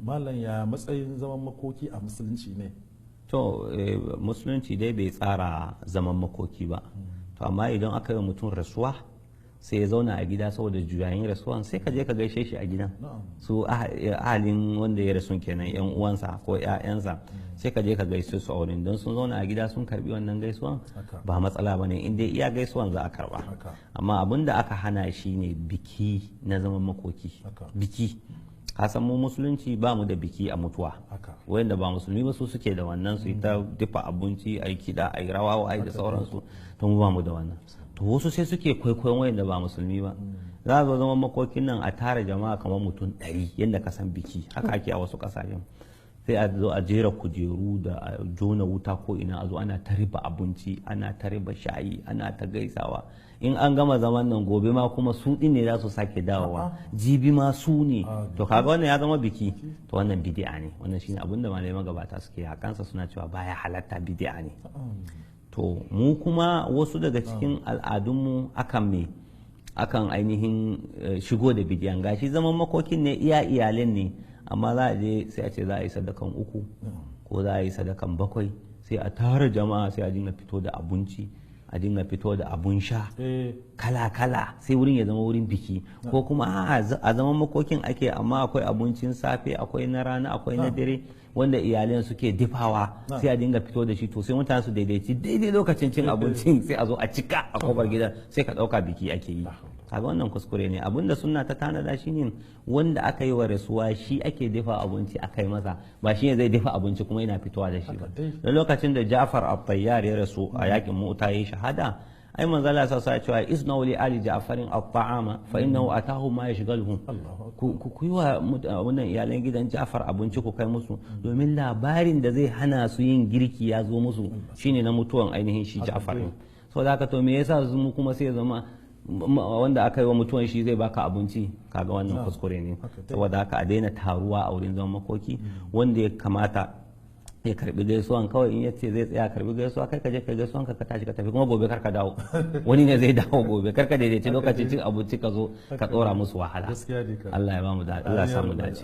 Malam, ya matsayin zaman makoki a musulunci ne? To musulunci dai bai tsara zaman makoki ba, to amma idan aka yi mutum rasuwa sai ya zauna a gida saboda juyayin rasuwan, sai ka je ka gaishe shi a gidan. Su ahalin wanda ya rasu kenan, yan uwansa ko ƴaƴansa, sai ka je ka gaishe su a wurin, don sun zauna a gida sun karbi wannan gaisuwan ba matsala bane, in dai iya gaisuwan za a karba. Amma abin da aka hana shi ne biki na zaman makoki. Biki, kasan mu musulunci ba mu da biki a mutuwa, wanda ba musulmi ba su suke da wannan, su yi ta dafa abinci, a yi kiɗa, a yi rawa, a yi da sauransu, to mu ba mu da wannan. To wasu sai suke kwaikwayon wayanda ba musulmi ba, za a zo zaman makokin nan a tara jama'a kamar mutum 100 yadda ka san biki, haka ake a wasu kasashen. Sai a zo a jera kujeru da a jona wuta ko ina, a zo ana ta riba abinci, ana ta riba shayi, ana ta gaisawa. In an gama zaman nan gobe ma kuma su ɗin ne za su sake dawowa, jibi ma su ne. To kaga wannan ya zama biki, to wannan bid'a ne. Wannan shine abin da malamai magabata suke a kansa, suna cewa baya halatta, bid'a ne. To mu kuma wasu daga cikin al'adunmu akan ainihin shigo da bidiyan, gashi zaman makokin ne iya iyalin ne, amma za a je sai a ce za a yi sadakan 3 ko za a yi sadakan 7, sai a tara jama'a, sai a dinga fito da abinci, a dinga fito da abun sha kala-kala, sai wurin ya zama wurin biki. Ko kuma a zaman makokin ake, amma akwai abincin safe, akwai na rana, akwai na dare wanda iyalan suke difawa, sai a dinga fito da shi. To sai mutane su daidaici daidai lokacin cin abincin, sai a zo a cika a kofar gidan, sai ka ɗauka biki ake yi. kaga wannan kuskure ne. Abinda sunna ta tanada shine wanda aka yi wa rasuwa shi ake dafa abinci a kai masa, ba shi ne zai dafa abinci kuma yana fitowa da shi ba. Da lokacin da Ja'far at-Tayyar ya rasu a yakin Mu'ta yayi shahada, ai manzo Allah sa ya cewa isna'u li ali Ja'farin at-ta'ama fa innahu atahu ma yashghaluhum. Ku yi wa wannan iyalan gidan Ja'far abinci ku kai musu, domin labarin da zai hana su yin girki ya zo musu shine na mutuwan ainihin shi Ja'far. Saboda haka to me yasa mu kuma sai zama wanda aka yi wa mutuwan shi zai baka abinci? Kaga wannan kuskure ne. Saboda haka a daina taruwa a wurin zaman makoki. Wanda ya kamata ya karbi gaisuwan kawai in yace zai tsaya karbi gaisuwa, kai ka je ka gaisuwan ka tashi ka tafi, kuma gobe kar ka dawo. Wani ne zai dawo gobe, kar ka daidaici lokacin cin abinci ka zo ka tsora musu wahala. Allah ya ba mu da Allah ya samu dace.